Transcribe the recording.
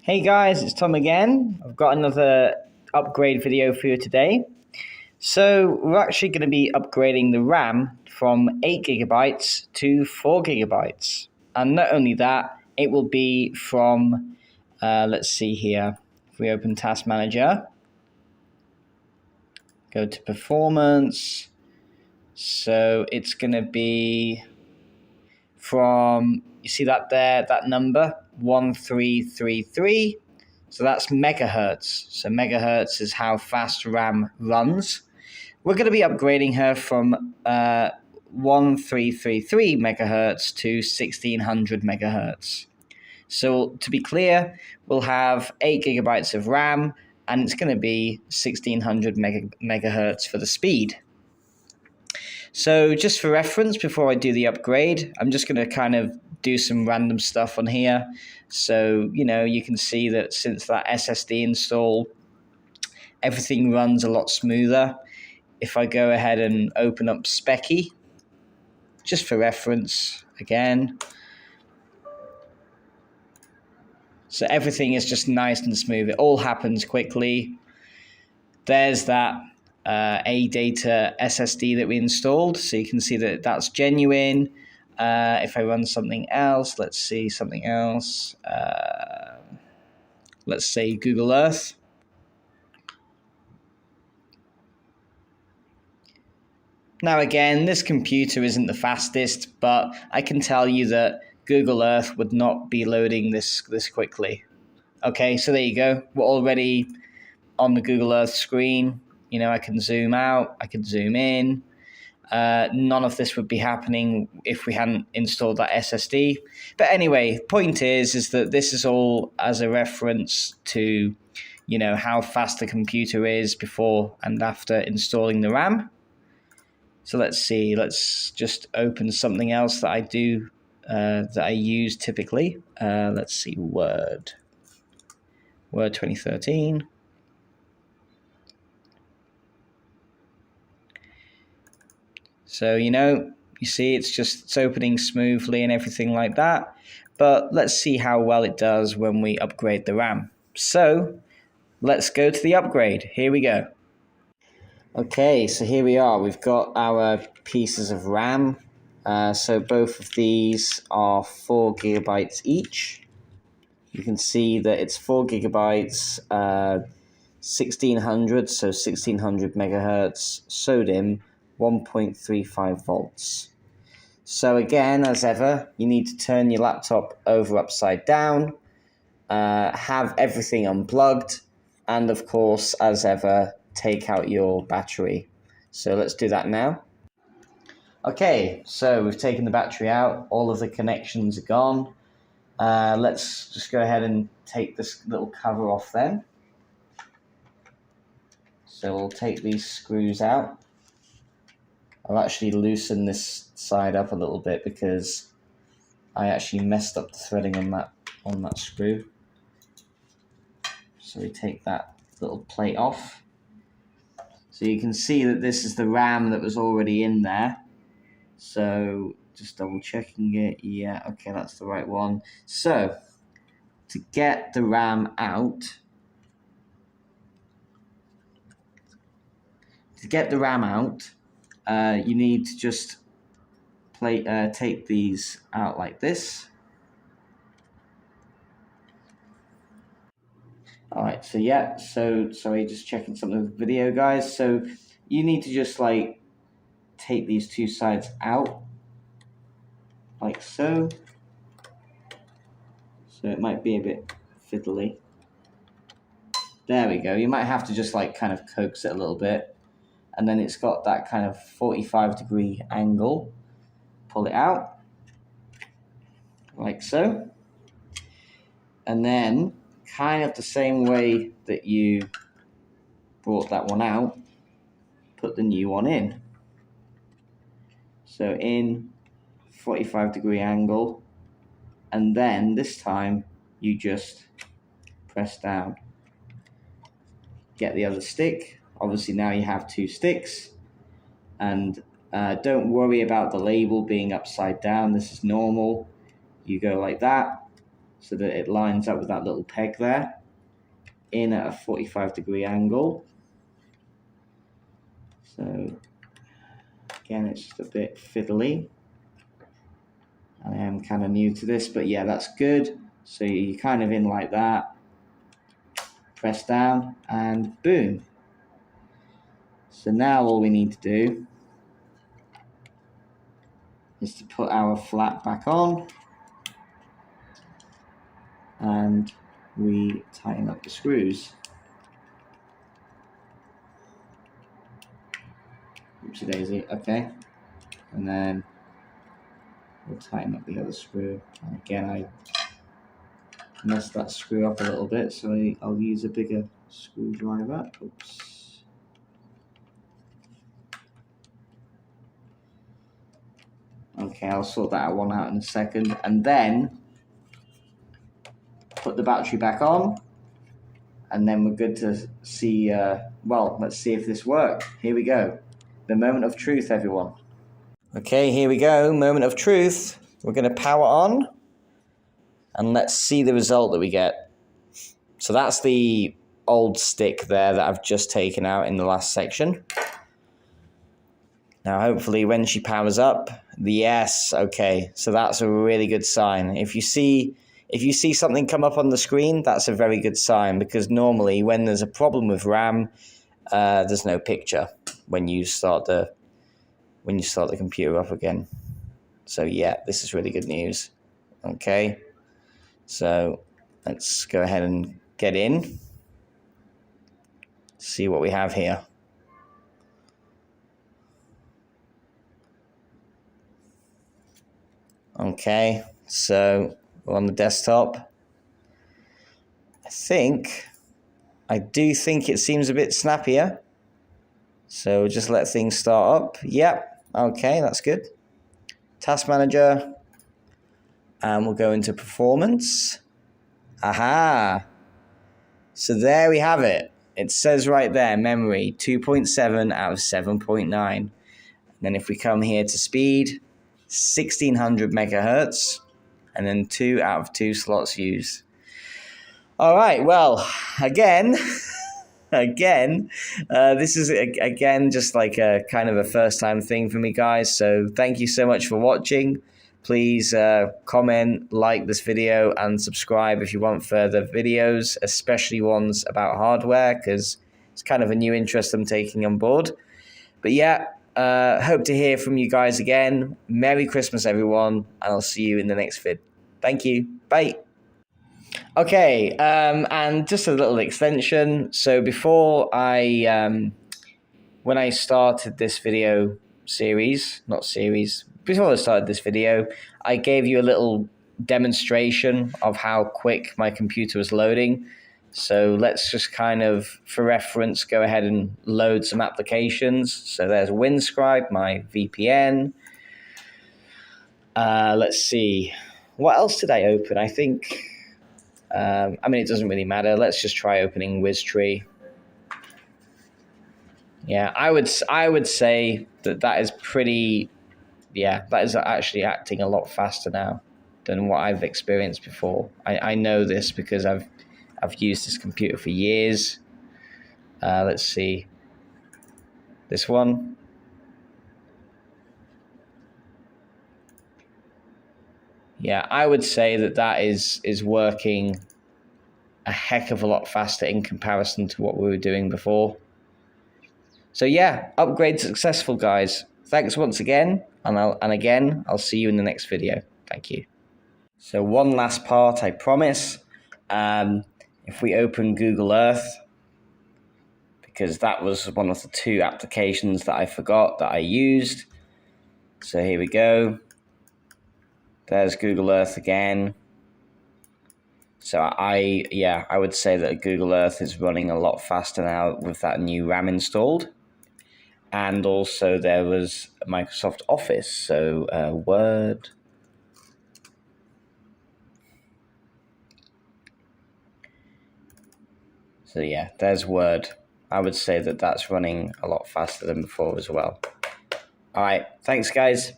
Hey guys, it's Tom again. I've got another upgrade video for you today. So we're actually going to be upgrading the RAM from 8 gigabytes to 4 gigabytes. And not only that, it will be from, let's see here, if we open Task Manager, go to Performance. So it's going to be from, you see that there, that number, 1333. So that's megahertz. So megahertz is how fast RAM runs. We're going to be upgrading her from 1333 megahertz to 1600 megahertz. So to be clear, we'll have 8 gigabytes of RAM, and it's going to be 1600 megahertz for the speed. So just for reference, before I do the upgrade, I'm just going to kind of do some random stuff on here. So, you can see that since that SSD install, everything runs a lot smoother. If I go ahead and open up Specky, just for reference, again. So everything is just nice and smooth. It all happens quickly. There's that ADATA SSD that we installed, so you can see that that's genuine. If I run something else, let's see something else. Let's say Google Earth. Now again, this computer isn't the fastest, but I can tell you that Google Earth would not be loading this quickly. Okay, so there you go. We're already on the Google Earth screen. I can zoom out, I can zoom in. None of this would be happening if we hadn't installed that SSD. But anyway, point is that this is all as a reference to, how fast the computer is before and after installing the RAM. So let's see, let's just open something else that I do, that I use typically. Let's see, Word 2013. So, you see it's opening smoothly and everything like that. But let's see how well it does when we upgrade the RAM. So let's go to the upgrade. Here we go. Okay, so here we are. We've got our pieces of RAM. So both of these are 4 gigabytes each. You can see that it's 4 gigabytes, 1600, so 1600 megahertz, SODIMM, 1.35 volts. So again, as ever, you need to turn your laptop over upside down, have everything unplugged, and of course, as ever, take out your battery. So let's do that now. Okay, so we've taken the battery out, all of the connections are gone. Let's just go ahead and take this little cover off then. So we'll take these screws out. I'll actually loosen this side up a little bit because I actually messed up the threading on that screw. So we take that little plate off. So you can see that this is the RAM that was already in there. So just double checking it. Yeah, okay, that's the right one. So to get the RAM out, you need to just take these out like this. All right, so yeah, so sorry, just checking something with the video, guys. So you need to just take these two sides out, like so. So it might be a bit fiddly. There we go. You might have to just kind of coax it a little bit. And then it's got that kind of 45-degree angle. Pull it out, like so. And then, kind of the same way that you brought that one out, put the new one in. So in 45-degree angle, and then this time you just press down. Get the other stick. Obviously now you have two sticks, and don't worry about the label being upside down. This is normal. You go like that, so that it lines up with that little peg there, in at a 45-degree angle. So again, it's just a bit fiddly. I am kind of new to this, but yeah, that's good. So you're kind of in like that, press down, and boom. So now all we need to do is to put our flap back on, and we tighten up the screws. Oopsie daisy, okay. And then we'll tighten up the other screw. And again, I messed that screw up a little bit, so I'll use a bigger screwdriver. Oops. Okay, I'll sort that one out in a second. And then put the battery back on, and then we're good to see, well, let's see if this works. Here we go. The moment of truth, everyone. Okay, here we go, moment of truth. We're going to power on, and let's see the result that we get. So that's the old stick there that I've just taken out in the last section. Now, hopefully, when she powers up, yes, okay. So that's a really good sign. If you see something come up on the screen, that's a very good sign, because normally when there's a problem with RAM, there's no picture when you start the computer up again. So yeah, this is really good news. Okay, so let's go ahead and get in. See what we have here. Okay, so we're on the desktop. I do think it seems a bit snappier. So just let things start up. Yep, okay, that's good. Task Manager, and we'll go into Performance. Aha! So there we have it. It says right there, memory, 2.7 out of 7.9. And then if we come here to speed, 1600 megahertz, and then 2 out of 2 slots used. All right, well, again, this is, again, just like a kind of a first-time thing for me, guys. So thank you so much for watching. Please comment, like this video, and subscribe if you want further videos, especially ones about hardware, because it's kind of a new interest I'm taking on board. But yeah, hope to hear from you guys again. Merry Christmas, everyone, and I'll see you in the next vid. Thank you. Bye. Okay, and just a little extension. So before when I started this video before I started this video, I gave you a little demonstration of how quick my computer was loading. So let's just kind of, for reference, go ahead and load some applications. So there's Windscribe, my VPN. Let's see. What else did I open? I think, I mean, it doesn't really matter. Let's just try opening WizTree. Yeah, I would say that is pretty, yeah, that is actually acting a lot faster now than what I've experienced before. I know this because I've used this computer for years. Let's see. This one. Yeah, I would say that is working a heck of a lot faster in comparison to what we were doing before. So yeah, upgrade successful, guys. Thanks once again, and I'll see you in the next video. Thank you. So one last part, I promise. If we open Google Earth, because that was one of the 2 applications that I forgot that I used. So here we go. There's Google Earth again. So I would say that Google Earth is running a lot faster now with that new RAM installed. And also there was Microsoft Office, so Word. So yeah, there's Word. I would say that that's running a lot faster than before as well. All right, thanks guys.